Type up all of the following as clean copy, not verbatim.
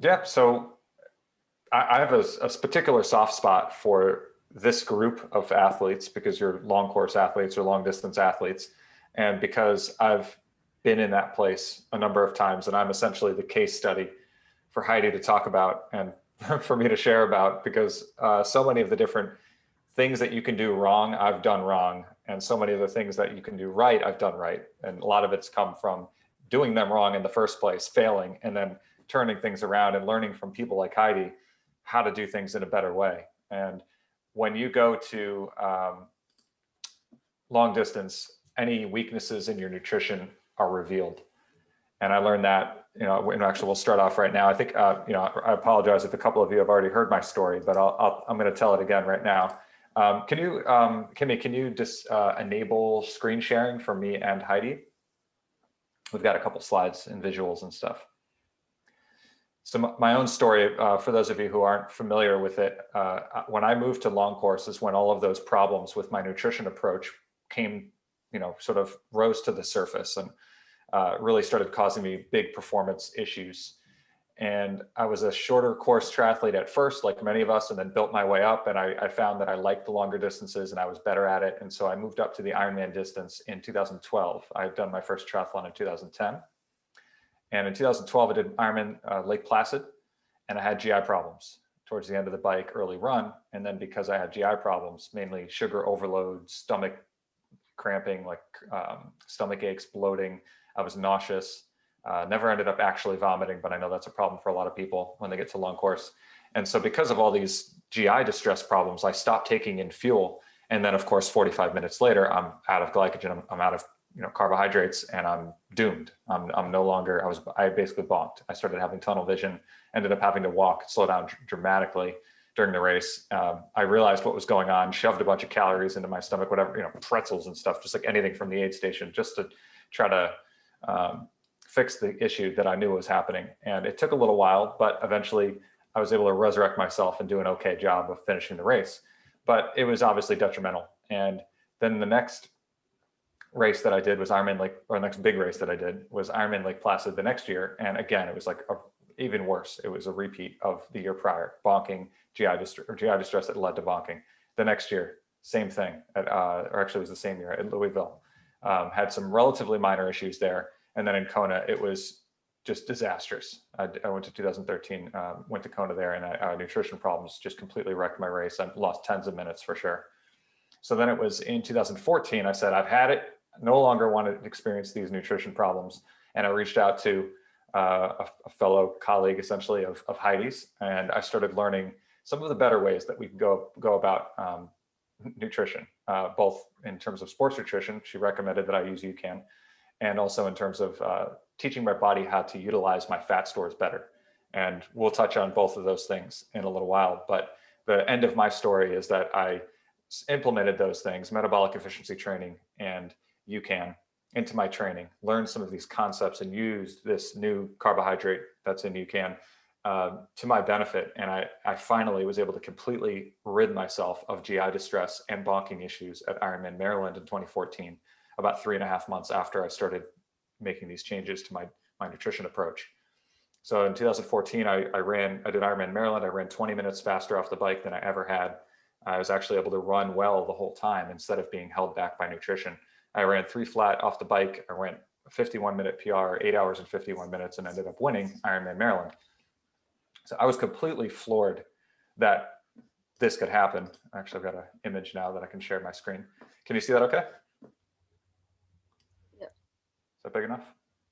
Yeah, so I have a particular soft spot for this group of athletes because you're long course athletes or long distance athletes. And because I've been in that place a number of times and I'm essentially the case study for Heidi to talk about and for me to share about because so many of the different things that you can do wrong, I've done wrong. And so many of the things that you can do right, I've done right. And a lot of it's come from doing them wrong in the first place, failing, and then turning things around and learning from people like Heidi how to do things in a better way. And when you go to long distance, any weaknesses in your nutrition are revealed. And I learned that, actually we'll start off right now. I think, I apologize if a couple of you have already heard my story, but I'm going to tell it again right now. Kimmy, can you just enable screen sharing for me and Heidi? We've got a couple slides and visuals and stuff. So my own story, for those of you who aren't familiar with it, when I moved to long courses, when all of those problems with my nutrition approach came, sort of rose to the surface and really started causing me big performance issues. And I was a shorter course triathlete at first, like many of us, and then built my way up. And I found that I liked the longer distances and I was better at it. And so I moved up to the Ironman distance in 2012. I had done my first triathlon in 2010. And in 2012, I did Ironman Lake Placid, and I had GI problems towards the end of the bike, early run. And then because I had GI problems, mainly sugar overload, stomach cramping, like stomach aches, bloating, I was nauseous, never ended up actually vomiting, but I know that's a problem for a lot of people when they get to long course. And so because of all these GI distress problems, I stopped taking in fuel. And then of course, 45 minutes later, I'm out of glycogen, I'm out of carbohydrates, and I'm doomed. I'm no longer, I basically bonked. I started having tunnel vision, ended up having to walk, slow down dramatically during the race. I realized what was going on, shoved a bunch of calories into my stomach, whatever, pretzels and stuff, just like anything from the aid station, just to try to fix the issue that I knew was happening. And it took a little while, but eventually I was able to resurrect myself and do an okay job of finishing the race. But it was obviously detrimental. And then the next race that I did was Ironman Lake, or the next big race that I did was Ironman Lake Placid the next year. And again, it was like even worse. It was a repeat of the year prior, bonking, GI distress that led to bonking. The next year, same thing, or actually it was the same year at Louisville. Had some relatively minor issues there. And then in Kona, it was just disastrous. I went to 2013, went to Kona there, and nutrition problems just completely wrecked my race. I lost tens of minutes for sure. So then it was in 2014, I said, I've had it, no longer want to experience these nutrition problems. And I reached out to a fellow colleague, essentially, of Heidi's, and I started learning some of the better ways that we can go about nutrition, both in terms of sports nutrition. She recommended that I use UCAN, and also in terms of teaching my body how to utilize my fat stores better. And we'll touch on both of those things in a little while. But the end of my story is that I implemented those things, metabolic efficiency training and UCAN, into my training, learned some of these concepts, and used this new carbohydrate that's in UCAN to my benefit. And I finally was able to completely rid myself of GI distress and bonking issues at Ironman Maryland in 2014, about 3.5 months after I started making these changes to my nutrition approach. So in 2014, I did Ironman Maryland. I ran 20 minutes faster off the bike than I ever had. I was actually able to run well the whole time instead of being held back by nutrition. I ran 3 flat off the bike. I ran a 51-minute PR, 8 hours and 51 minutes, and ended up winning Ironman Maryland. So I was completely floored that this could happen. Actually, I've got an image now that I can share my screen. Can you see that okay? Yep. Is that big enough?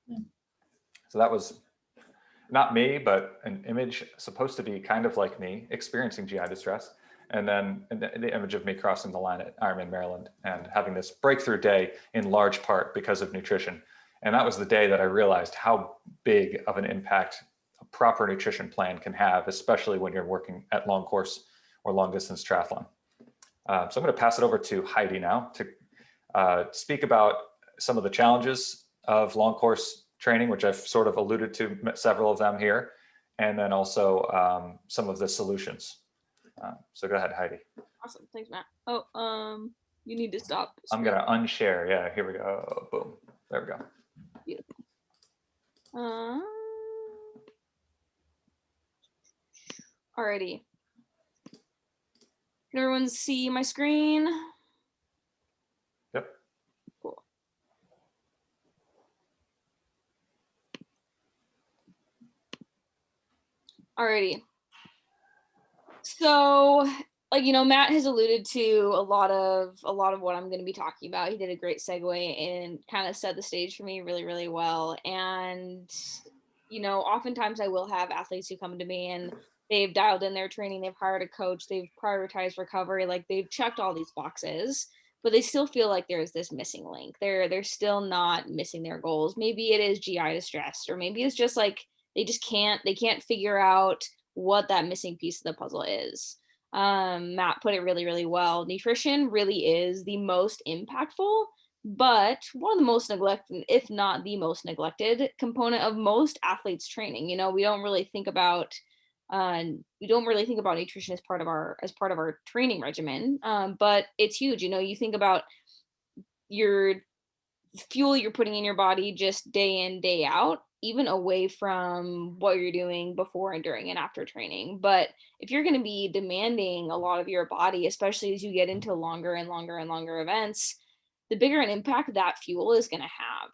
Yeah. So that was not me, but an image supposed to be kind of like me experiencing GI distress. And then the image of me crossing the line at Ironman Maryland and having this breakthrough day in large part because of nutrition. And that was the day that I realized how big of an impact a proper nutrition plan can have, especially when you're working at long course or long distance triathlon. So I'm going to pass it over to Heidi now to speak about some of the challenges of long course training, which I've sort of alluded to several of them here, and then also some of the solutions. So go ahead, Heidi. Awesome. Thanks, Matt. Oh, you need to stop. I'm going to unshare. Yeah, here we go. Boom. There we go. Beautiful. Alrighty. Can everyone see my screen? Yep. Cool. Alrighty. So, like, Matt has alluded to a lot of what I'm going to be talking about. He did a great segue and kind of set the stage for me really, really well. And, oftentimes I will have athletes who come to me and they've dialed in their training, they've hired a coach, they've prioritized recovery, like they've checked all these boxes, but they still feel like there's this missing link. They're still not missing their goals. Maybe it is GI distress, or maybe it's just like they can't figure out what that missing piece of the puzzle is. Matt put it really, really well. Nutrition really is the most impactful, but one of the most neglected, if not the most neglected component of most athletes training. We don't really think about nutrition as part of our training regimen, but it's huge. You think about your fuel you're putting in your body just day in, day out, even away from what you're doing before and during and after training. But if you're going to be demanding a lot of your body, especially as you get into longer and longer and longer events, the bigger an impact that fuel is going to have.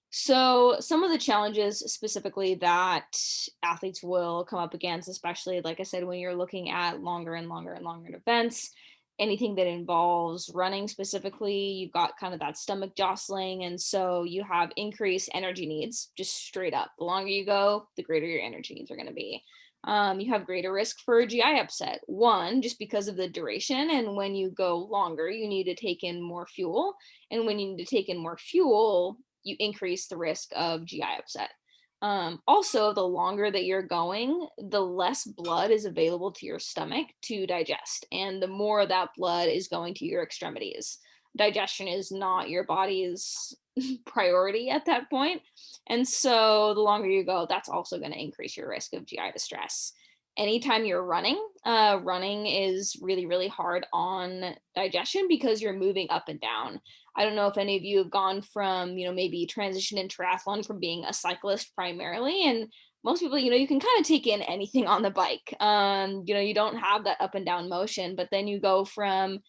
So some of the challenges specifically that athletes will come up against, especially like I said, when you're looking at longer and longer and longer events, anything that involves running specifically, you've got kind of that stomach jostling. And so you have increased energy needs, just straight up. The longer you go, the greater your energy needs are going to be. You have greater risk for GI upset. One, just because of the duration. And when you go longer, you need to take in more fuel. And when you need to take in more fuel, you increase the risk of GI upset. Also, the longer that you're going, the less blood is available to your stomach to digest, and the more that blood is going to your extremities. Digestion is not your body's priority at that point. And so the longer you go, that's also going to increase your risk of GI distress. Anytime you're running, running is really, really hard on digestion because you're moving up and down. I don't know if any of you have gone from, maybe transition in triathlon from being a cyclist primarily. And most people, you can kind of take in anything on the bike. You don't have that up and down motion, but then you go from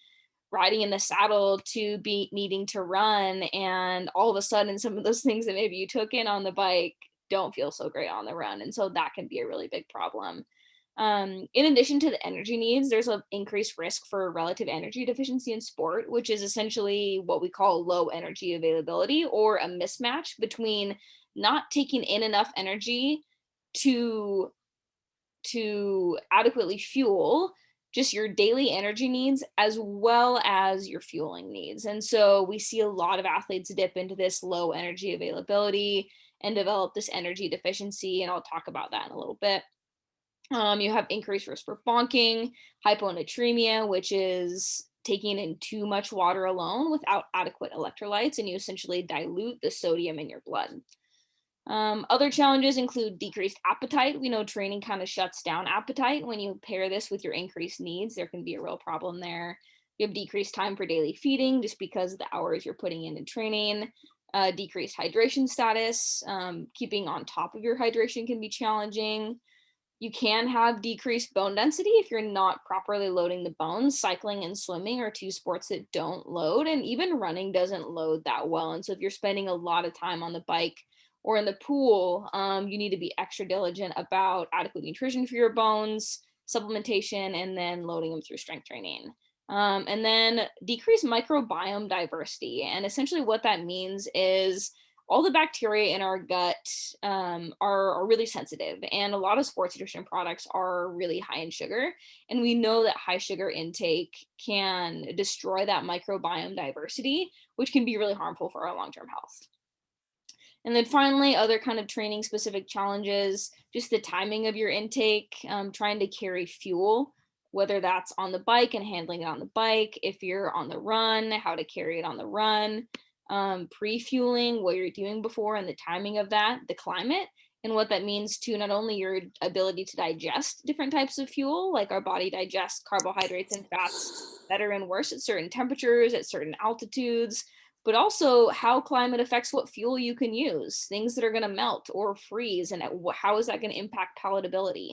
riding in the saddle to be needing to run. And all of a sudden, some of those things that maybe you took in on the bike don't feel so great on the run. And so that can be a really big problem. In addition to the energy needs, there's an increased risk for relative energy deficiency in sport, which is essentially what we call low energy availability, or a mismatch between not taking in enough energy to adequately fuel just your daily energy needs as well as your fueling needs. And so we see a lot of athletes dip into this low energy availability and develop this energy deficiency, and I'll talk about that in a little bit. You have increased risk for bonking, hyponatremia, which is taking in too much water alone without adequate electrolytes, and you essentially dilute the sodium in your blood. Other challenges include decreased appetite. We know training kind of shuts down appetite. When you pair this with your increased needs, there can be a real problem there. You have decreased time for daily feeding just because of the hours you're putting in training. Decreased hydration status. Keeping on top of your hydration can be challenging. You can have decreased bone density if you're not properly loading the bones. Cycling and swimming are two sports that don't load, and even running doesn't load that well. And so if you're spending a lot of time on the bike or in the pool, you need to be extra diligent about adequate nutrition for your bones, supplementation, and then loading them through strength training. And then decreased microbiome diversity. And essentially what that means is all the bacteria in our gut are really sensitive, and a lot of sports nutrition products are really high in sugar. And we know that high sugar intake can destroy that microbiome diversity, which can be really harmful for our long-term health. And then finally, other kind of training specific challenges, just the timing of your intake, trying to carry fuel, whether that's on the bike and handling it on the bike, if you're on the run, how to carry it on the run. Pre-fueling, what you're doing before and the timing of that, the climate, and what that means to not only your ability to digest different types of fuel, like our body digests carbohydrates and fats better and worse at certain temperatures, at certain altitudes, but also how climate affects what fuel you can use, things that are going to melt or freeze, and how is that going to impact palatability.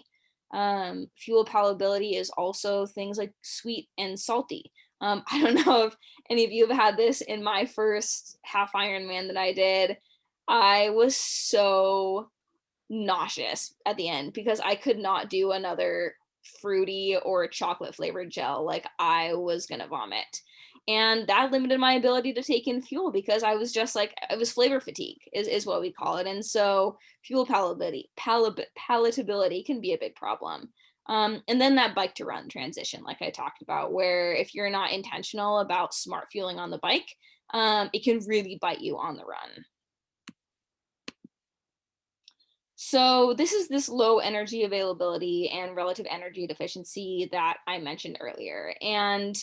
Fuel palatability is also things like sweet and salty. I don't know if any of you have had this. In my first half Ironman that I did, I was so nauseous at the end because I could not do another fruity or chocolate flavored gel. Like, I was gonna vomit. And that limited my ability to take in fuel because I was just like, it was flavor fatigue is what we call it. And so fuel palatability can be a big problem. And then that bike to run transition, like I talked about, where if you're not intentional about smart fueling on the bike, it can really bite you on the run. So this is this low energy availability and relative energy deficiency that I mentioned earlier. And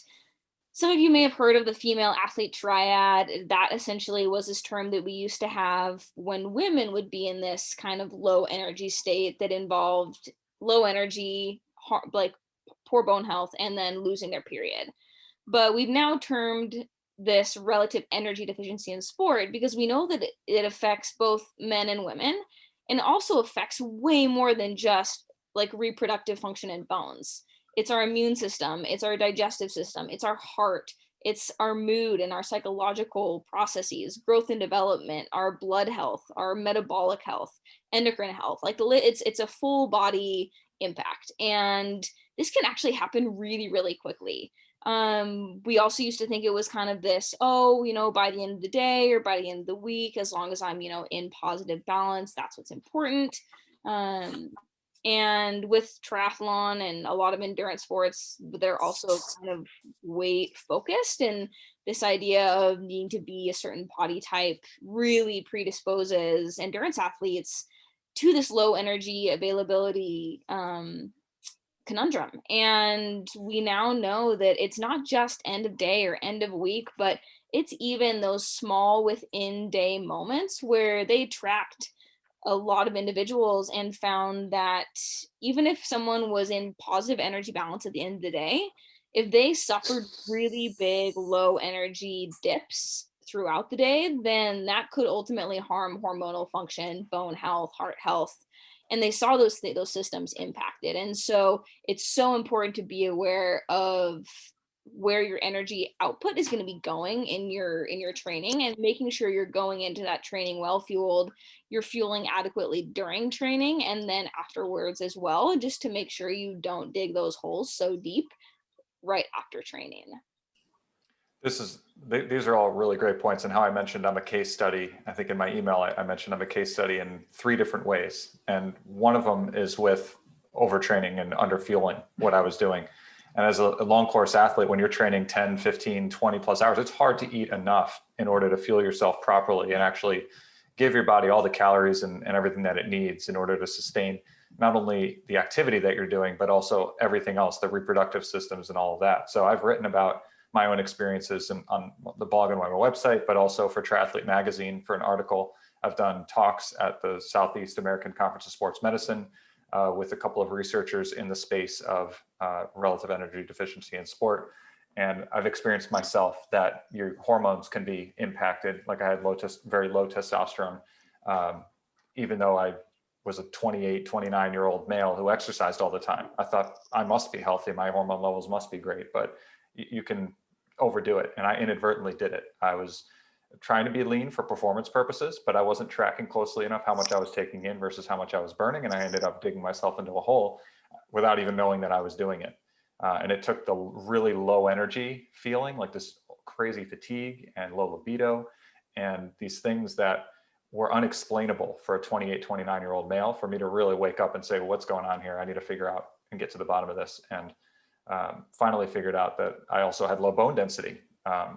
some of you may have heard of the female athlete triad. That essentially was this term that we used to have when women would be in this kind of low energy state that involved low energy, like poor bone health, and then losing their period. But we've now termed this relative energy deficiency in sport because we know that it affects both men and women, and also affects way more than just like reproductive function and bones. It's our immune system, it's our digestive system, it's our heart, it's our mood and our psychological processes, growth and development, our blood health, our metabolic health, endocrine health. Like it's a full body impact, and this can actually happen really, really quickly. We also used to think it was kind of this, oh, by the end of the day or by the end of the week, as long as I'm, in positive balance, that's what's important. And with triathlon and a lot of endurance sports, they're also kind of weight focused. And this idea of needing to be a certain body type really predisposes endurance athletes to this low energy availability conundrum. And we now know that it's not just end of day or end of week, but it's even those small within day moments where they tracked a lot of individuals and found that even if someone was in positive energy balance at the end of the day, if they suffered really big low energy dips throughout the day, then that could ultimately harm hormonal function, bone health, heart health. And they saw those systems impacted. And so it's so important to be aware of where your energy output is going to be going in your training, and making sure you're going into that training well fueled, you're fueling adequately during training and then afterwards as well, just to make sure you don't dig those holes so deep right after training. These are all really great points. And how I mentioned I'm a case study, I think in my email, I mentioned I'm a case study in 3 different ways. And one of them is with overtraining and underfueling what I was doing. And as a long course athlete, when you're training 10, 15, 20 plus hours, it's hard to eat enough in order to fuel yourself properly and actually give your body all the calories and everything that it needs in order to sustain not only the activity that you're doing, but also everything else, the reproductive systems and all of that. So I've written about my own experiences on the blog and my website, but also for Triathlete Magazine for an article. I've done talks at the Southeast American Conference of Sports Medicine with a couple of researchers in the space of relative energy deficiency in sport. And I've experienced myself that your hormones can be impacted. Like I had very low testosterone, even though I was a 28, 29-year-old male who exercised all the time. I thought I must be healthy. My hormone levels must be great, but you can overdo it. And I inadvertently did it. I was trying to be lean for performance purposes, but I wasn't tracking closely enough how much I was taking in versus how much I was burning. And I ended up digging myself into a hole without even knowing that I was doing it. And it took the really low energy feeling, like this crazy fatigue and low libido, and these things that were unexplainable for a 28, 29-year-old male, for me to really wake up and say, well, what's going on here? I need to figure out and get to the bottom of this. And finally figured out that I also had low bone density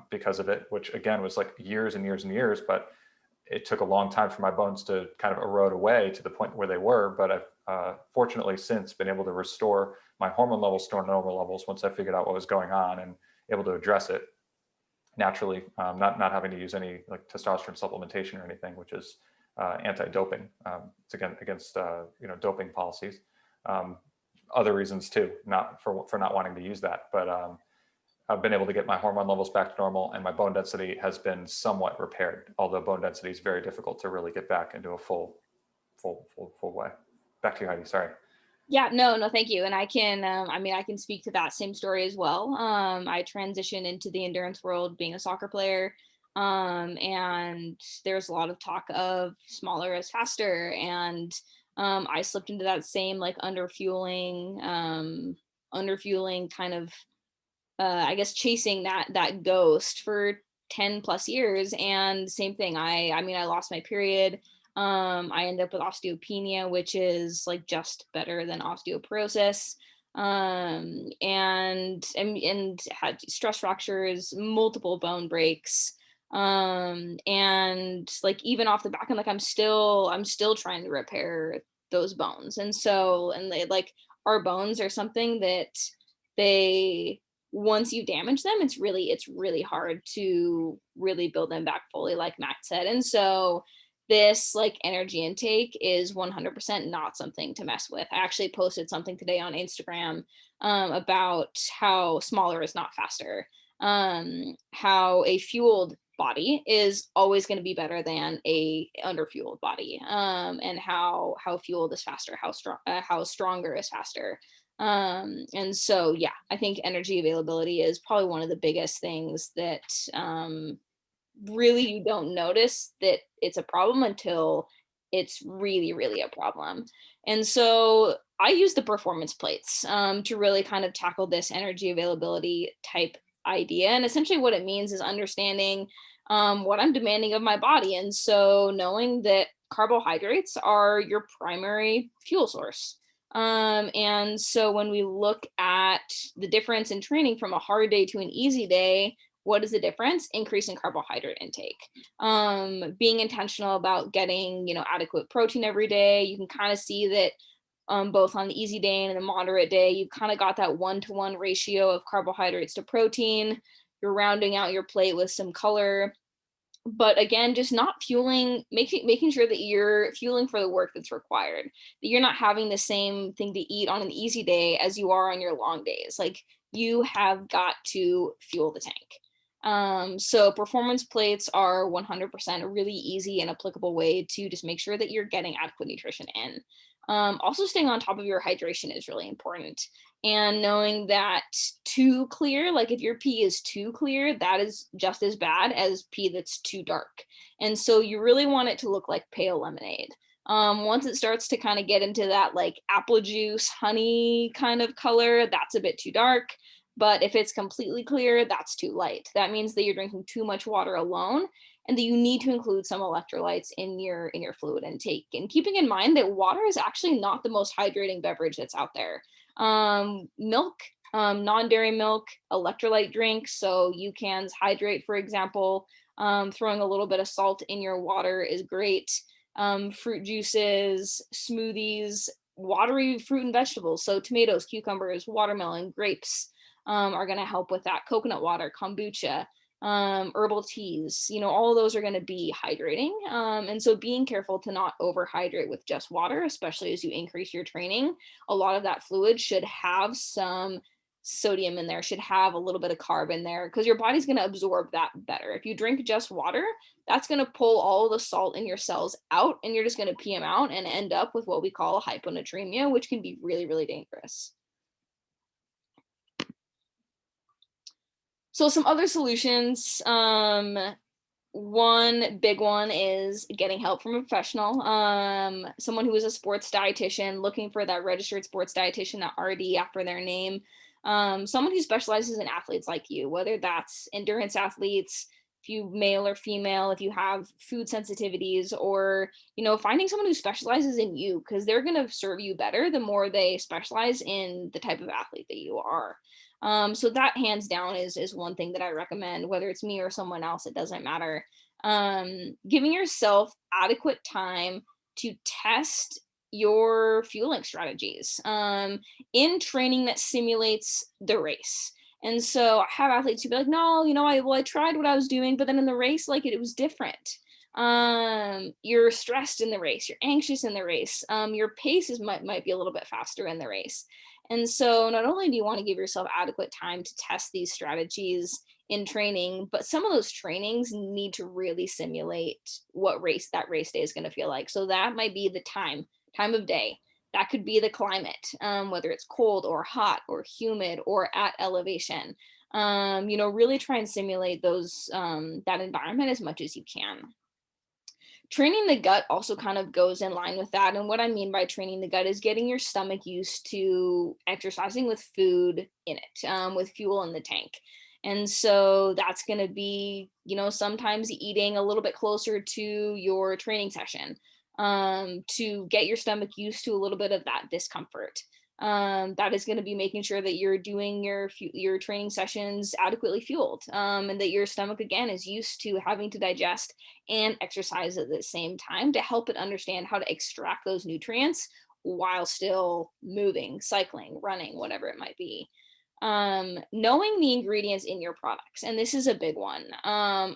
because of it, which again was like years and years and years, but it took a long time for my bones to kind of erode away to the point where they were. But I've fortunately since been able to restore my hormone levels to normal levels once I figured out what was going on and able to address it naturally, not having to use any like testosterone supplementation or anything, which is anti-doping. It's against doping policies. Other reasons too, not for not wanting to use that, but I've been able to get my hormone levels back to normal, and my bone density has been somewhat repaired, although bone density is very difficult to really get back into a full way. Back to you, Heidi, sorry. Yeah, no, thank you. And I can, I mean, I can speak to that same story as well. I transitioned into the endurance world being a soccer player. And there's a lot of talk of smaller is faster. And I slipped into that same like underfueling kind of, I guess chasing that ghost for 10 plus years. And same thing. I mean, I lost my period. I ended up with osteopenia, which is like just better than osteoporosis. And had stress fractures, multiple bone breaks. And like even off the back, I'm still trying to repair those bones. And so, and they like our bones are something that they once you damage them, it's really hard to really build them back fully, like Matt said. And so this like energy intake is 100% not something to mess with. I actually posted something today on Instagram about how smaller is not faster, how a fueled body is always going to be better than a underfueled body, and how fueled is faster, how stronger is faster. And so yeah, I think energy availability is probably one of the biggest things that really you don't notice that it's a problem until it's really, really a problem. And so I use the performance plates to really kind of tackle this energy availability type idea. And essentially what it means is understanding what I'm demanding of my body. And so knowing that carbohydrates are your primary fuel source. And so when we look at the difference in training from a hard day to an easy day, what is the difference? Increase in carbohydrate intake. Being intentional about getting, adequate protein every day. You can kind of see that both on the easy day and the moderate day, you've kind of got that 1-to-1 ratio of carbohydrates to protein. You're rounding out your plate with some color. But again, just not fueling, making sure that you're fueling for the work that's required, that you're not having the same thing to eat on an easy day as you are on your long days. Like you have got to fuel the tank. So performance plates are 100% a really easy and applicable way to just make sure that you're getting adequate nutrition in. Also staying on top of your hydration is really important. And knowing that too clear, like if your pee is too clear, that is just as bad as pee that's too dark. And so you really want it to look like pale lemonade. Once it starts to kind of get into that like apple juice, honey kind of color, that's a bit too dark. But if it's completely clear, that's too light. That means that you're drinking too much water alone, and that you need to include some electrolytes in your fluid intake. And keeping in mind that water is actually not the most hydrating beverage that's out there. Milk, non-dairy milk, electrolyte drinks, so UCAN's Hydrate, for example, throwing a little bit of salt in your water is great. Fruit juices, smoothies, watery fruit and vegetables, so tomatoes, cucumbers, watermelon, grapes, are going to help with that. Coconut water, kombucha, herbal teas, all of those are going to be hydrating. And so being careful to not overhydrate with just water, especially as you increase your training. A lot of that fluid should have some sodium in there, should have a little bit of carb in there, because your body's going to absorb that better. If you drink just water, that's going to pull all the salt in your cells out, and you're just going to pee them out and end up with what we call hyponatremia, which can be really, really dangerous. So some other solutions, one big one is getting help from a professional, someone who is a sports dietitian, looking for that registered sports dietitian, that RD after their name, someone who specializes in athletes like you, whether that's endurance athletes, if you male or female, if you have food sensitivities, or, finding someone who specializes in you, because they're going to serve you better the more they specialize in the type of athlete that you are. So that hands down is one thing that I recommend, whether it's me or someone else, it doesn't matter. Giving yourself adequate time to test your fueling strategies in training that simulates the race. And so I have athletes who be like, no, I tried what I was doing, but then in the race, like it was different. You're stressed in the race, you're anxious in the race, your pace might be a little bit faster in the race. And so not only do you want to give yourself adequate time to test these strategies in training, but some of those trainings need to really simulate what that race day is going to feel like. So that might be the time of day. That could be the climate, whether it's cold or hot or humid or at elevation. Really try and simulate that environment as much as you can. Training the gut also kind of goes in line with that. And what I mean by training the gut is getting your stomach used to exercising with food in it, with fuel in the tank. And so that's going to be, sometimes eating a little bit closer to your training session, to get your stomach used to a little bit of that discomfort. That is going to be making sure that you're doing your training sessions adequately fueled, and that your stomach again is used to having to digest and exercise at the same time to help it understand how to extract those nutrients while still moving, cycling, running, whatever it might be. Knowing the ingredients in your products, and this is a big one,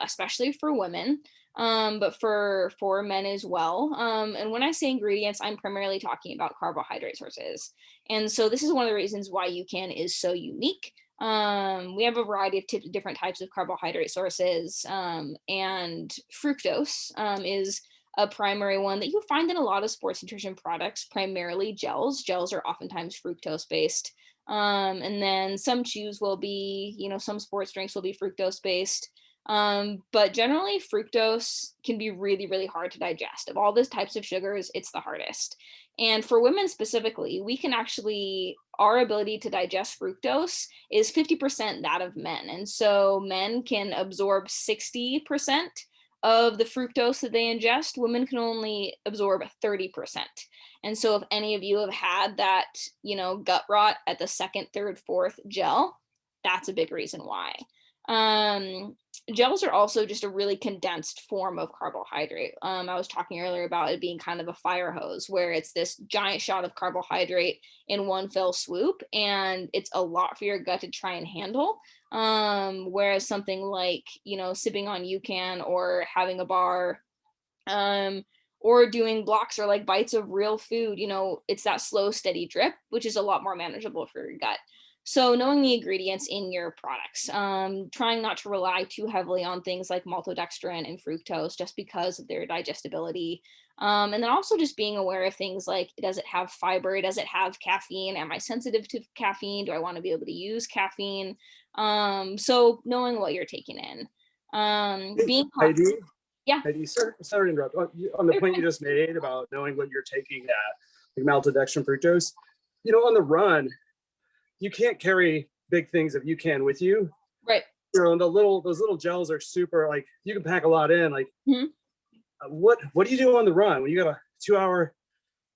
especially for women, but for men as well. And when I say ingredients, I'm primarily talking about carbohydrate sources. And so this is one of the reasons why UCAN is so unique. We have a variety of different types of carbohydrate sources, and fructose is a primary one that you find in a lot of sports nutrition products, primarily gels. Gels are oftentimes fructose based. And then some chews will be, some sports drinks will be fructose based. But generally fructose can be really, really hard to digest. Of all those types of sugars, it's the hardest. And for women specifically, our ability to digest fructose is 50% that of men. And so men can absorb 60% of the fructose that they ingest. Women can only absorb 30%. And so if any of you have had that, gut rot at the second, third, fourth gel, that's a big reason why. Gels are also just a really condensed form of carbohydrate. I was talking earlier about it being kind of a fire hose, where it's this giant shot of carbohydrate in one fell swoop, and it's a lot for your gut to try and handle. Whereas something like, sipping on UCAN or having a bar, or doing blocks or like bites of real food, it's that slow, steady drip, which is a lot more manageable for your gut. So knowing the ingredients in your products, trying not to rely too heavily on things like maltodextrin and fructose just because of their digestibility. And then also just being aware of things like, does it have fiber? Does it have caffeine? Am I sensitive to caffeine? Do I want to be able to use caffeine? So knowing what you're taking in. Being Heidi, yeah. Heidi, sorry to interrupt. On the point you just made about knowing what you're taking at, like maltodextrin, fructose, on the run, you can't carry big things of UCAN with you. Right. And those little gels are super, like, you can pack a lot in. Like, what do you do on the run when you got a 2 hour,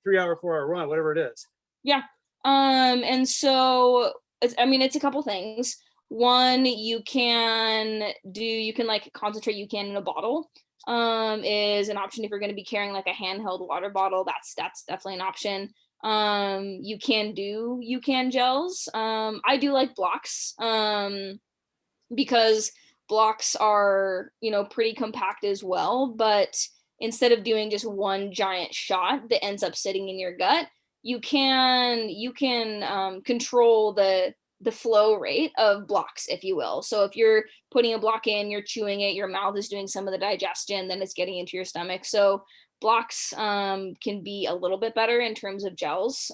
3 hour, 4 hour run, whatever it is? Yeah. And so it's a couple things. One, you can like concentrate UCAN in a bottle, is an option if you're going to be carrying like a handheld water bottle. That's definitely an option. You can do UCAN gels. I do like blocks, because blocks are, pretty compact as well, but instead of doing just one giant shot that ends up sitting in your gut, you can control the flow rate of blocks, if you will. So if you're putting a block in, you're chewing it, your mouth is doing some of the digestion, then it's getting into your stomach. So blocks can be a little bit better in terms of gels.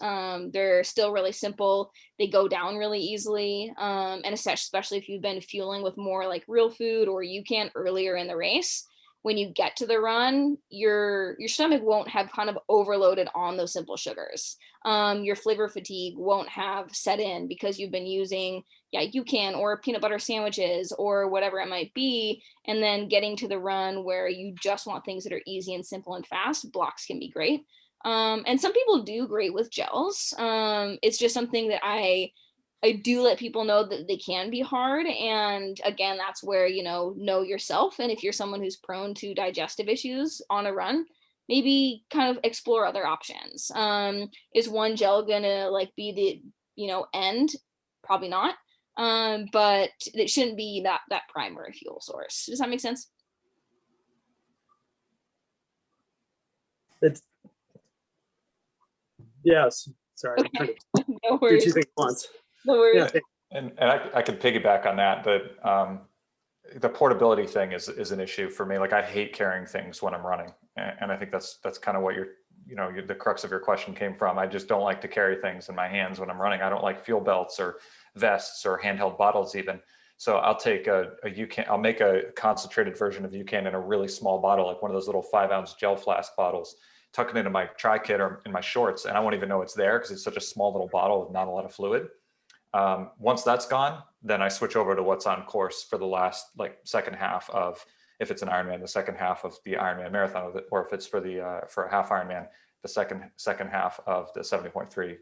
They're still really simple. They go down really easily. And especially if you've been fueling with more like real food or UCAN earlier in the race, when you get to the run, your stomach won't have kind of overloaded on those simple sugars. Your flavor fatigue won't have set in because you've been using, UCAN or peanut butter sandwiches or whatever it might be. And then getting to the run where you just want things that are easy and simple and fast, blocks can be great. And some people do great with gels. It's just something that I do let people know that they can be hard. And again, that's where, know yourself. And if you're someone who's prone to digestive issues on a run, maybe kind of explore other options. Is one gel gonna like be the, end? Probably not. But it shouldn't be that primary fuel source. Does that make sense? It's, yes, sorry, I'm trying to No do worries. two things at once. No worries. Yeah, And I can piggyback on that. The portability thing is an issue for me. Like I hate carrying things when I'm running, and I think that's kind of what the crux of your question came from. I just don't like to carry things in my hands when I'm running. I don't like fuel belts or vests or handheld bottles even. So I'll take a UCAN. I'll make a concentrated version of UCAN in a really small bottle, like one of those little 5-ounce gel flask bottles. Tuck it into my tri-kit or in my shorts, and I won't even know it's there because it's such a small little bottle with not a lot of fluid. Once that's gone, then I switch over to what's on course for the last second half of, if it's an Ironman, the second half of the Ironman marathon, or if it's for a half Ironman, the second half of the 70.3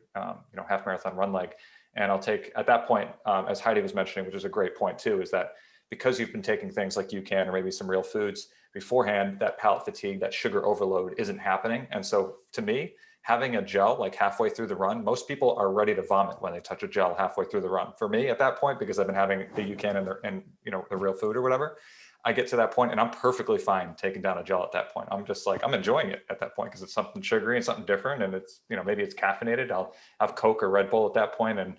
half marathon run leg. And I'll take at that point, as Heidi was mentioning, which is a great point too, is that because you've been taking things like UCAN or maybe some real foods beforehand, that palate fatigue, that sugar overload isn't happening. And so to me, having a gel like halfway through the run, most people are ready to vomit when they touch a gel halfway through the run. For me at that point, because I've been having the UCAN and the real food or whatever, I get to that point and I'm perfectly fine taking down a gel at that point. I'm just like, I'm enjoying it at that point because it's something sugary and something different. And it's, maybe it's caffeinated. I'll have Coke or Red Bull at that point. And,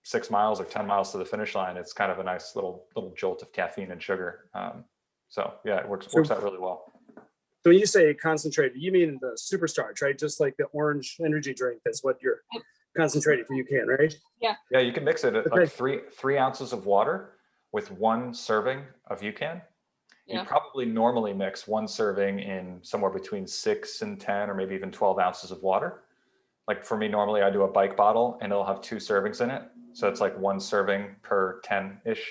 6 miles or 10 miles to the finish line, it's kind of a nice little jolt of caffeine and sugar. So yeah, it works out really well. So when you say concentrated, you mean the superstarch, right? Just like the orange energy drink, that's what you're concentrating for UCAN, right? Yeah, you can mix it at like 3 ounces of water with 1 serving of UCAN. You probably normally mix 1 serving in somewhere between 6 and 10 or maybe even 12 ounces of water. Like for me, normally I do a bike bottle and it'll have 2 servings in it. So it's like 1 serving per 10-ish,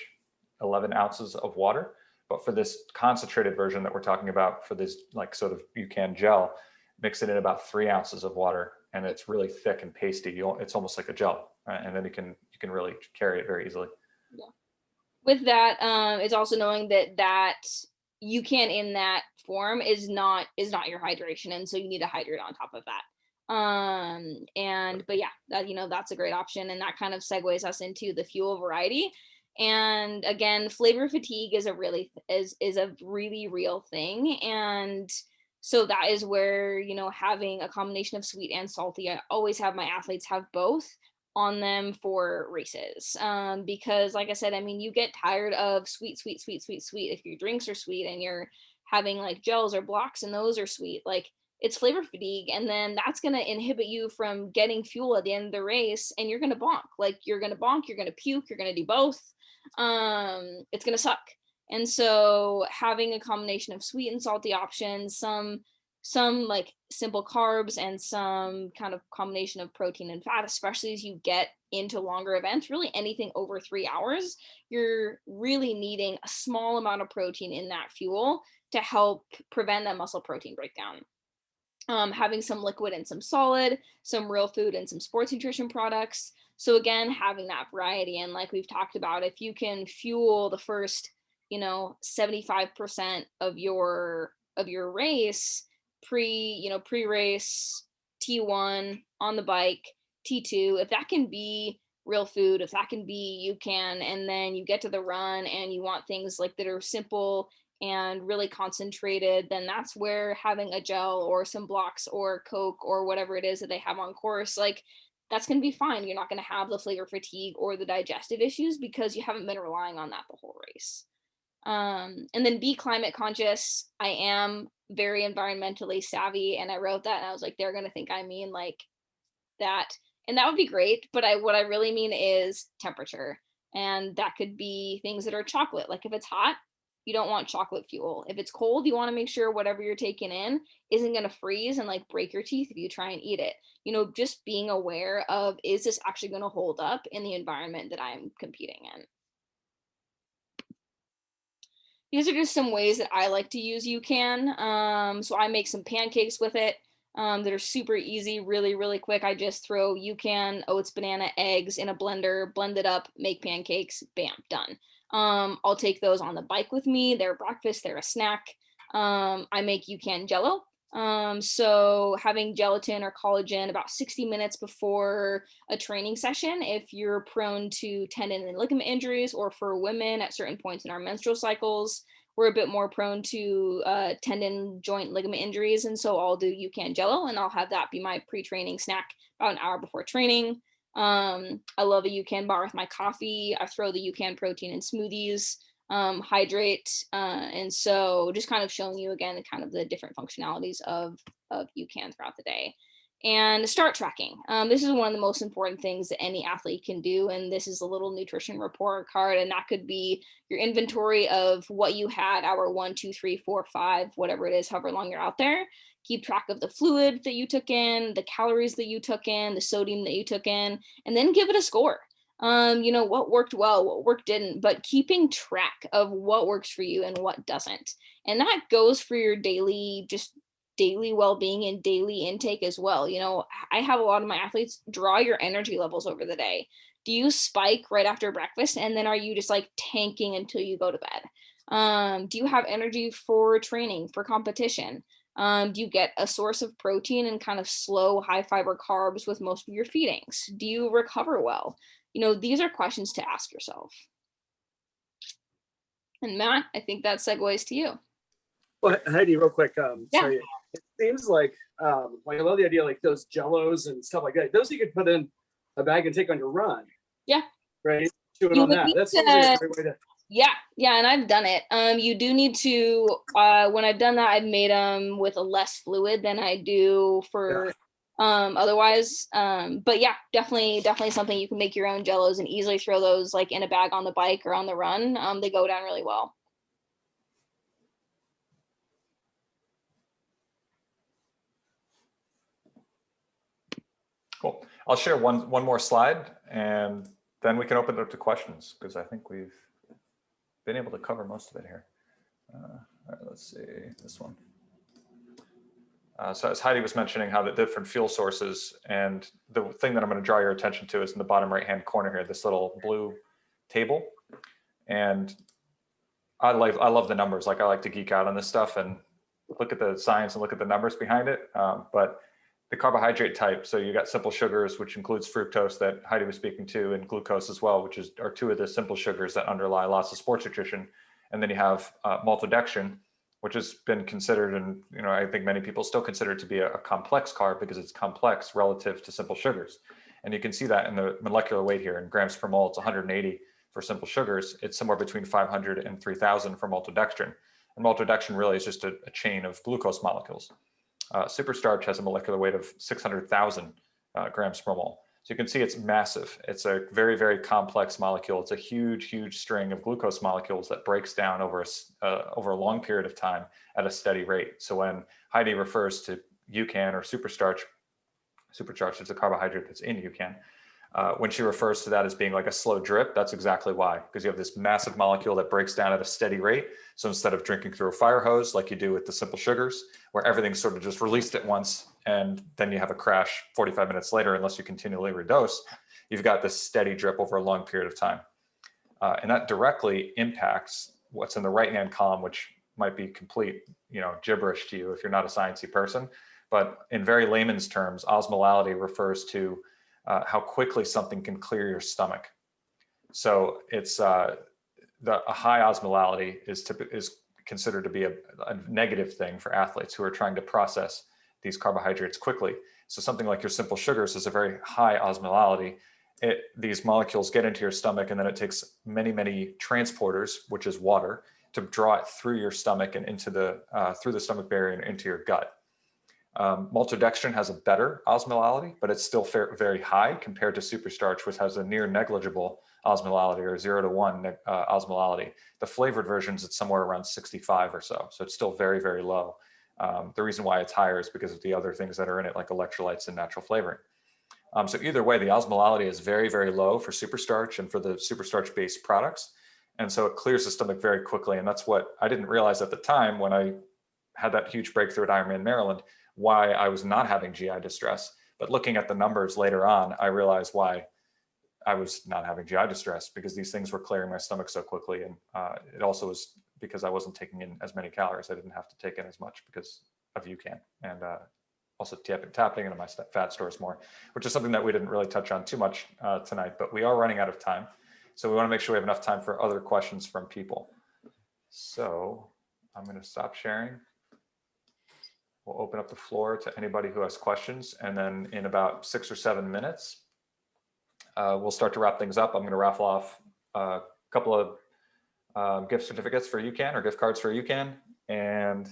11 ounces of water. But for this concentrated version that we're talking about, for this sort of UCAN gel, mix it in about 3 ounces of water, and it's really thick and pasty. It's almost like a gel, right? And then you can really carry it very easily. Yeah. With that, it's also knowing that UCAN in that form is not your hydration, and so you need to hydrate on top of that. But yeah, that's a great option, and that kind of segues us into the fuel variety. And again, flavor fatigue is a really real thing. And so that is where, having a combination of sweet and salty, I always have my athletes have both on them for races. Because like I said, you get tired of sweet. If your drinks are sweet and you're having like gels or blocks and those are sweet, it's flavor fatigue, and then that's going to inhibit you from getting fuel at the end of the race, and you're going to bonk. You're going to puke, you're going to do both. It's going to suck. And so having a combination of sweet and salty options, some like simple carbs, and some kind of combination of protein and fat, especially as you get into longer events, really anything over 3 hours, you're really needing a small amount of protein in that fuel to help prevent that muscle protein breakdown. Having some liquid and some solid, some real food and some sports nutrition products. So again, having that variety. And like we've talked about, if you can fuel the first, 75% of your race pre-race, T1 on the bike, T2, if that can be real food, if that can be UCAN, and then you get to the run and you want things that are simple and really concentrated, then that's where having a gel or some blocks or Coke or whatever it is that they have on course, that's going to be fine. You're not going to have the flavor fatigue or the digestive issues because you haven't been relying on that the whole race. And then be climate conscious. I am very environmentally savvy, and I wrote that and I was like, they're going to think I mean that, and that would be great, but what I really mean is temperature. And that could be things that are chocolate. If it's hot, you don't want chocolate fuel. If it's cold, you want to make sure whatever you're taking in isn't going to freeze and break your teeth if you try and eat it. Just being aware of, is this actually going to hold up in the environment that I'm competing in? These are just some ways that I like to use UCAN. So I make some pancakes with it that are super easy, really, really quick. I just throw UCAN, oats, banana, eggs in a blender, blend it up, make pancakes, bam, done. I'll take those on the bike with me. They're breakfast, they're a snack. I make UCAN Jello. So having gelatin or collagen about 60 minutes before a training session, if you're prone to tendon and ligament injuries, or for women at certain points in our menstrual cycles, we're a bit more prone to tendon, joint, ligament injuries. And so I'll do UCAN Jello, and I'll have that be my pre-training snack about an hour before training. I love a UCAN bar with my coffee. I throw the UCAN protein in smoothies, hydrate. And so just kind of showing you again, kind of the different functionalities of UCAN throughout the day. And start tracking. This is one of the most important things that any athlete can do. And this is a little nutrition report card. And that could be your inventory of what you had, hour 1, 2, 3, 4, 5, whatever it is, however long you're out there. Keep track of the fluid that you took in, the calories that you took in, the sodium that you took in, and then give it a score. What worked well, what worked didn't, but keeping track of what works for you and what doesn't. And that goes for your daily well-being and daily intake as well. I have a lot of my athletes draw your energy levels over the day. Do you spike right after breakfast, and then are you just like tanking until you go to bed? Do you have energy for training, for competition? Do you get a source of protein and kind of slow, high fiber carbs with most of your feedings? Do you recover well? These are questions to ask yourself. And Matt, I think that segues to you. Well, Heidi, real quick, Yeah. sorry. It seems like I love the idea, like those Jellos and stuff like that. Those you could put in a bag and take on your run. Yeah. Right. Chewing on that. That seems like a great way to. Yeah, and I've done it. You do need to. When I've done that, I've made them with a less fluid than I do for otherwise. But yeah, definitely something you can make your own Jellos and easily throw those like in a bag on the bike or on the run. They go down really well. Cool. I'll share one more slide, and then we can open it up to questions, because I think we've been able to cover most of it here. All right, let's see this one. So as Heidi was mentioning, how the different fuel sources, and the thing that I'm going to draw your attention to is in the bottom right-hand corner here, this little blue table. And I love the numbers. Like, I like to geek out on this stuff and look at the science and look at the numbers behind it. But the carbohydrate type, so you got simple sugars, which includes fructose that Heidi was speaking to, and glucose as well, which are two of the simple sugars that underlie lots of sports nutrition. And then you have maltodextrin, which has been considered, and I think many people still consider it to be a complex carb because it's complex relative to simple sugars. And you can see that in the molecular weight here in grams per mole. It's 180 for simple sugars. It's somewhere between 500 and 3,000 for maltodextrin. And maltodextrin really is just a chain of glucose molecules. Superstarch has a molecular weight of 600,000 grams per mole. So you can see it's massive. It's a very, very complex molecule. It's a huge string of glucose molecules that breaks down over a long period of time at a steady rate. So when Heidi refers to UCAN or superstarch is a carbohydrate that's in UCAN. When she refers to that as being like a slow drip, that's exactly why, because you have this massive molecule that breaks down at a steady rate. So instead of drinking through a fire hose like you do with the simple sugars, where everything's sort of just released at once and then you have a crash 45 minutes later unless you continually redose, you've got this steady drip over a long period of time. And that directly impacts what's in the right-hand column, which might be complete, gibberish to you if you're not a sciencey person. But in very layman's terms, osmolality refers to how quickly something can clear your stomach. So it's a high osmolality is considered to be a negative thing for athletes who are trying to process these carbohydrates quickly. So something like your simple sugars is a very high osmolality. These molecules get into your stomach, and then it takes many transporters, which is water, to draw it through your stomach and into through the stomach barrier and into your gut. Maltodextrin has a better osmolality, but it's still very high compared to superstarch, which has a near negligible osmolality, or 0 to 1 osmolality. The flavored versions, it's somewhere around 65 or so. So it's still very, very low. The reason why it's higher is because of the other things that are in it, like electrolytes and natural flavoring. So either way, the osmolality is very, very low for superstarch and for the superstarch-based products. And so it clears the stomach very quickly. And that's what I didn't realize at the time when I had that huge breakthrough at Ironman Maryland, why I was not having GI distress. But looking at the numbers later on, I realized why I was not having GI distress, because these things were clearing my stomach so quickly. And it also was because I wasn't taking in as many calories. I didn't have to take in as much because of UCAN, and also tapping into my fat stores more, which is something that we didn't really touch on too much tonight, but we are running out of time. So we want to make sure we have enough time for other questions from people. So I'm going to stop sharing. We'll open up the floor to anybody who has questions. And then in about 6 or 7 minutes, we'll start to wrap things up. I'm going to raffle off a couple of gift certificates for UCAN or gift cards for UCAN, and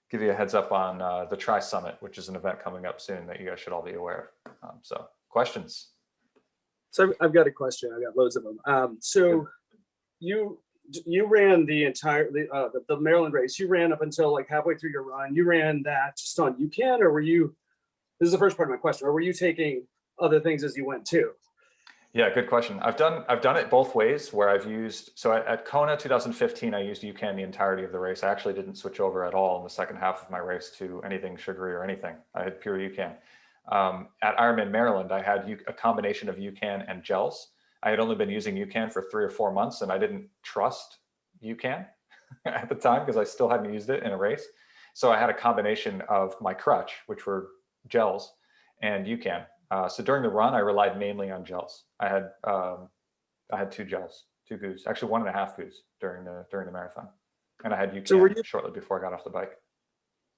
give you a heads up on the Try Summit, which is an event coming up soon that you guys should all be aware of. So questions? So I've got a question. I've got loads of them. So you ran the entire the Maryland race. You ran up until like halfway through your run. You ran that just on UCAN, or were you? This is the first part of my question. Or were you taking other things as you went too? Yeah, good question. I've done it both ways, where I've used, so at Kona 2015, I used UCAN the entirety of the race. I actually didn't switch over at all in the second half of my race to anything sugary or anything. I had pure UCAN. At Ironman Maryland, I had a combination of UCAN and gels. I had only been using UCAN for 3 or 4 months, and I didn't trust UCAN at the time because I still hadn't used it in a race. So I had a combination of my crutch, which were gels, and UCAN. So during the run, I relied mainly on gels. I had 2 gels, 2 goos, actually 1.5 goos during the marathon, and I had UCAN shortly before I got off the bike.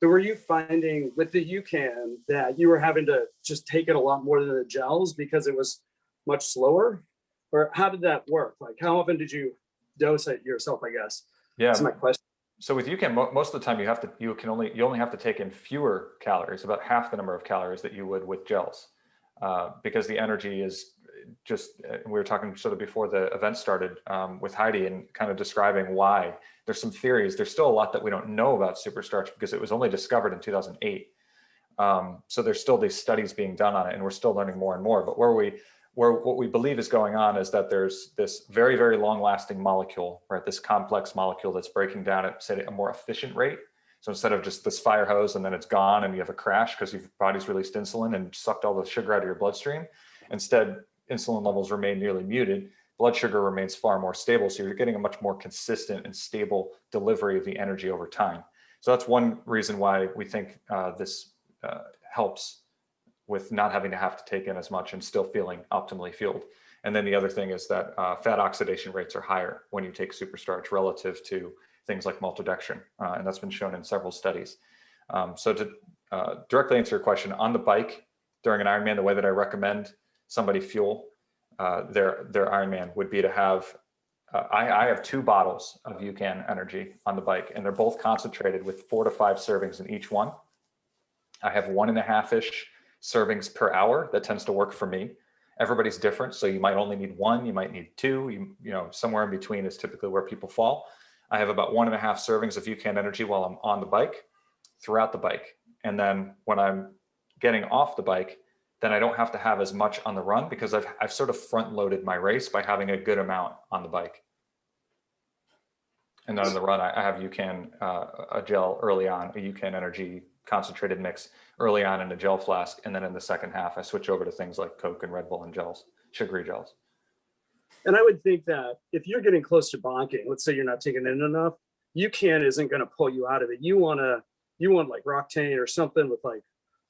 So were you finding with the UCAN that you were having to just take it a lot more than the gels because it was much slower, or how did that work? Like, how often did you dose it yourself? I guess. Yeah. That's my question. So with UCAN, most of the time you only have to take in fewer calories, about half the number of calories that you would with gels. Because the energy is just, we were talking sort of before the event started with Heidi and kind of describing why. There's some theories. There's still a lot that we don't know about superstarch because it was only discovered in 2008. So there's still these studies being done on it, and we're still learning more and more. But what we believe is going on is that there's this very, very long lasting molecule, right? This complex molecule that's breaking down at, say, a more efficient rate. So instead of just this fire hose and then it's gone and you have a crash because your body's released insulin and sucked all the sugar out of your bloodstream, instead insulin levels remain nearly muted. Blood sugar remains far more stable. So you're getting a much more consistent and stable delivery of the energy over time. So that's one reason why we think this helps with not having to have to take in as much and still feeling optimally fueled. And then the other thing is that fat oxidation rates are higher when you take superstarch relative to things like maltodextrin, and that's been shown in several studies. So to directly answer your question, on the bike during an Ironman, the way that I recommend somebody fuel their Ironman would be to have, I have 2 bottles of UCAN energy on the bike, and they're both concentrated with 4 to 5 servings in each one. I have 1.5-ish servings per hour. That tends to work for me. Everybody's different, so you might only need 1, you might need 2, you know, somewhere in between is typically where people fall. I have about 1.5 servings of UCAN energy while I'm on the bike, throughout the bike. And then when I'm getting off the bike, then I don't have to have as much on the run because I've sort of front loaded my race by having a good amount on the bike. And then on the run, I have UCAN, a gel early on, a UCAN energy concentrated mix early on in a gel flask. And then in the second half, I switch over to things like Coke and Red Bull and gels, sugary gels. And I would think that if you're getting close to bonking, let's say you're not taking in enough, UCAN isn't going to pull you out of it. You want like Roctane or something with like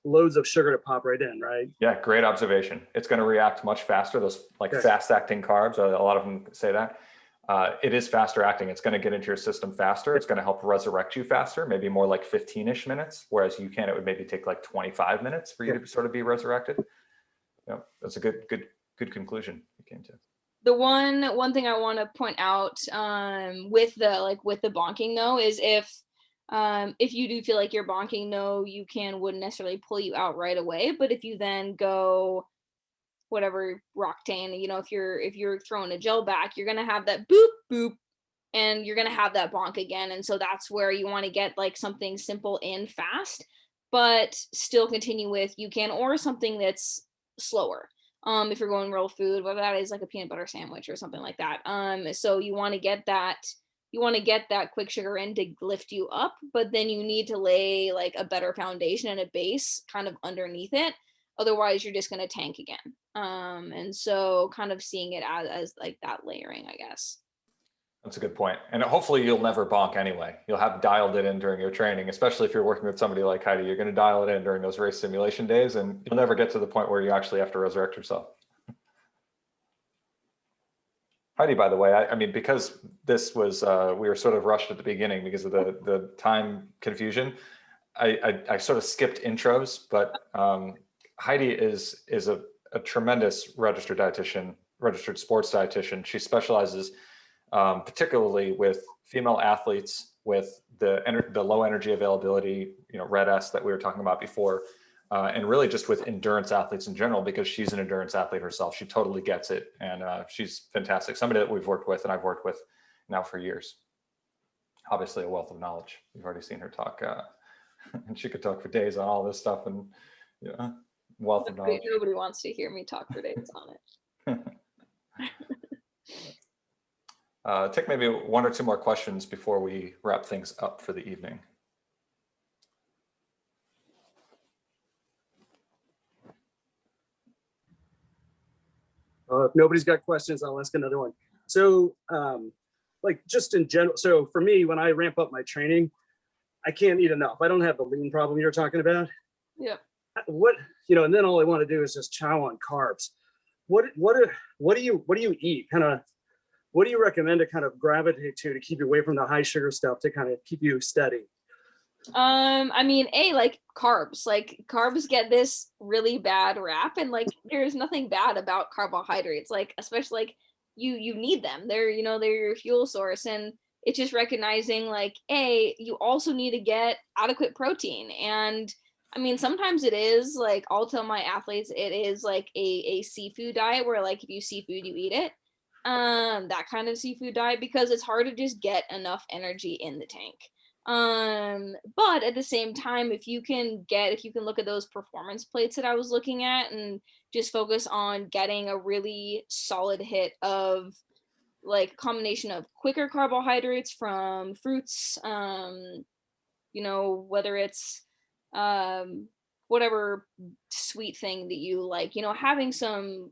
loads of sugar to pop right in, right? Yeah, great observation. It's going to react much faster. Those like fast acting carbs, a lot of them say that. It is faster acting. It's going to get into your system faster. It's going to help resurrect you faster, maybe more like 15-ish minutes, whereas UCAN, it would maybe take like 25 minutes for you to sort of be resurrected. Yeah, that's a good conclusion you came to. The one thing I want to point out with the bonking though is if you do feel like you're bonking, no, UCAN wouldn't necessarily pull you out right away. But if you then go whatever Roctane, you know, if you're throwing a gel back, you're gonna have that boop boop, and you're gonna have that bonk again. And so that's where you want to get like something simple in fast, but still continue with UCAN or something that's slower. If you're going real food, whether that is like a peanut butter sandwich or something like that. So you want to get that quick sugar in to lift you up, but then you need to lay like a better foundation and a base kind of underneath it. Otherwise you're just going to tank again. And so kind of seeing it as like that layering, I guess. That's a good point. And hopefully you'll never bonk anyway. You'll have dialed it in during your training, especially if you're working with somebody like Heidi. You're going to dial it in during those race simulation days, and you'll never get to the point where you actually have to resurrect yourself. Heidi, by the way, I mean, because this was, we were sort of rushed at the beginning because of the time confusion, I sort of skipped intros, but Heidi is a tremendous registered dietitian, registered sports dietitian. She specializes particularly with female athletes with the low energy availability, red S that we were talking about before, and really just with endurance athletes in general, because she's an endurance athlete herself. She totally gets it, and she's fantastic. Somebody that we've worked with and I've worked with now for years. Obviously a wealth of knowledge. You've already seen her talk, and she could talk for days on all this stuff, and wealth of knowledge. Nobody wants to hear me talk for days on it. Take maybe one or two more questions before we wrap things up for the evening. If nobody's got questions, I'll ask another one. So like just in general, so for me, when I ramp up my training, I can't eat enough. I don't have the lean problem you're talking about. Yeah. What, and then all I want to do is just chow on carbs. What do you eat? Kind of, what do you recommend to kind of gravitate to keep you away from the high sugar stuff to kind of keep you steady? I mean, like carbs get this really bad rap, and like there's nothing bad about carbohydrates, like especially like you need them. They're your fuel source, and it's just recognizing like you also need to get adequate protein. And I mean, sometimes it is like, I'll tell my athletes it is like a seafood diet where like if you see food you eat it, that kind of seafood diet, because it's hard to just get enough energy in the tank. But at the same time, if you can look at those performance plates that I was looking at and just focus on getting a really solid hit of like a combination of quicker carbohydrates from fruits, whether it's whatever sweet thing that you like, having some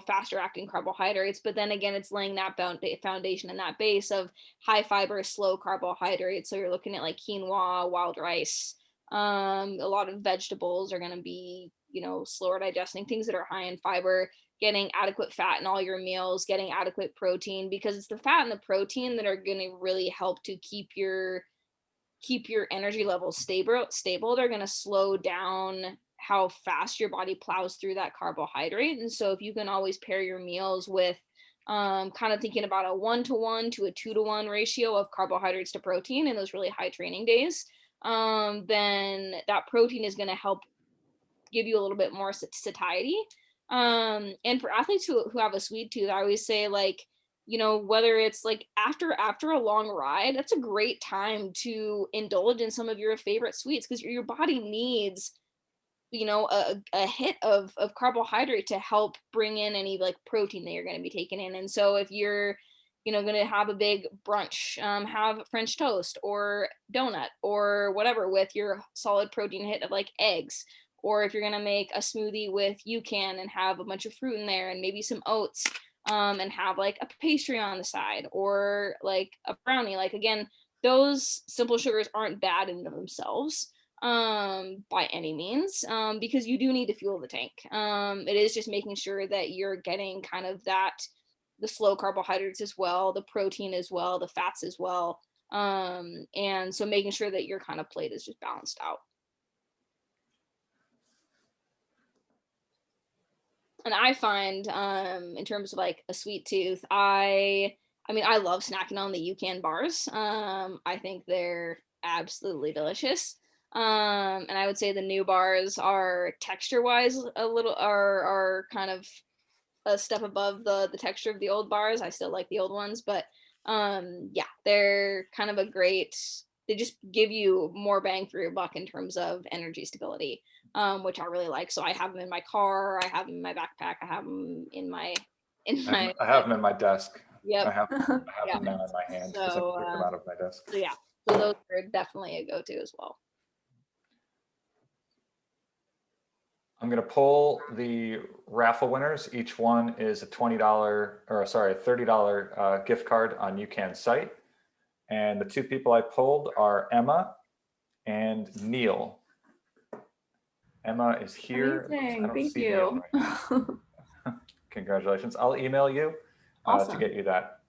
faster acting carbohydrates, but then again, it's laying that foundation and that base of high fiber, slow carbohydrates. So you're looking at like quinoa, wild rice, a lot of vegetables are going to be, slower digesting, things that are high in fiber, getting adequate fat in all your meals, getting adequate protein, because it's the fat and the protein that are going to really help to keep your energy levels stable. They're going to slow down how fast your body plows through that carbohydrate. And so if you can always pair your meals with kind of thinking about a 1-to-1 to a 2-to-1 ratio of carbohydrates to protein in those really high training days, then that protein is going to help give you a little bit more satiety. And for athletes who have a sweet tooth, I always say like, whether it's like after a long ride, that's a great time to indulge in some of your favorite sweets, because your body needs a hit of carbohydrate to help bring in any like protein that you're going to be taking in. And so if you're going to have a big brunch, have French toast or donut or whatever with your solid protein hit of like eggs, or if you're going to make a smoothie with UCAN and have a bunch of fruit in there and maybe some oats, and have like a pastry on the side or like a brownie, like again, those simple sugars aren't bad in themselves by any means, because you do need to fuel the tank. It is just making sure that you're getting kind of the slow carbohydrates as well, the protein as well, the fats as well, and so making sure that your kind of plate is just balanced out. And I find, in terms of like a sweet tooth, I mean, I love snacking on the UCAN bars. I think they're absolutely delicious. And I would say the new bars are texture wise are kind of a step above the texture of the old bars. I still like the old ones, but yeah, they're kind of they just give you more bang for your buck in terms of energy stability, which I really like. So I have them in my car, I have them in my backpack, I have them in my I have them in my desk. Yep. I have them now in my hand because I took them out of my desk. So yeah, so those are definitely a go-to as well. I'm going to pull the raffle winners. Each one is a $30 gift card on UCAN's site. And the two people I pulled are Emma and Neil. Emma is here. Amazing. Thank you. Congratulations. I'll email you to Awesome. get you that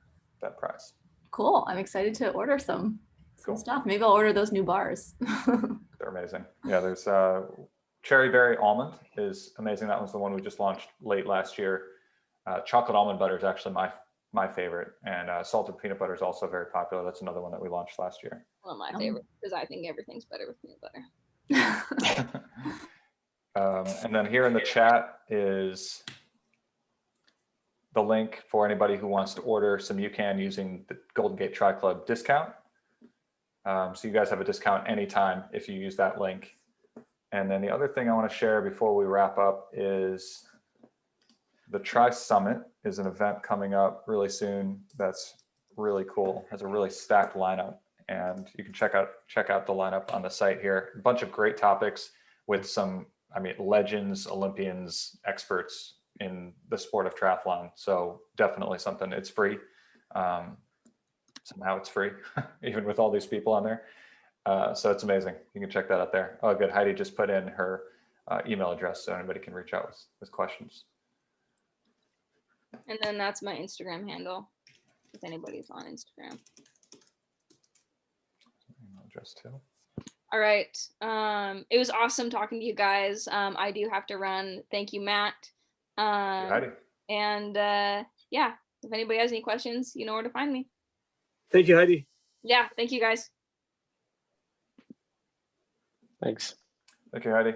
prize. Cool. I'm excited to order some Cool. stuff. Maybe I'll order those new bars. They're amazing. Yeah, there's cherry berry almond is amazing. That was the one we just launched late last year. Chocolate almond butter is actually my favorite, and salted peanut butter is also very popular. That's another one that we launched last year. One of my favorites, because I think everything's better with peanut butter. And then here in the chat is the link for anybody who wants to order some UCAN using the Golden Gate Tri Club discount. So you guys have a discount anytime if you use that link. And then the other thing I want to share before we wrap up is the Tri Summit is an event coming up really soon. That's really cool. Has a really stacked lineup, and you can check out the lineup on the site here. A bunch of great topics with some, legends, Olympians, experts in the sport of triathlon. So definitely something. It's free. Somehow it's free, even with all these people on there. So it's amazing. You can check that out there. Oh, good. Heidi just put in her email address so anybody can reach out with questions. And then that's my Instagram handle, if anybody's on Instagram. Email address too. All right. It was awesome talking to you guys. I do have to run. Thank you, Matt. Heidi. And yeah, if anybody has any questions, you know where to find me. Thank you, Heidi. Yeah, thank you guys. Thanks. Thank you, Heidi.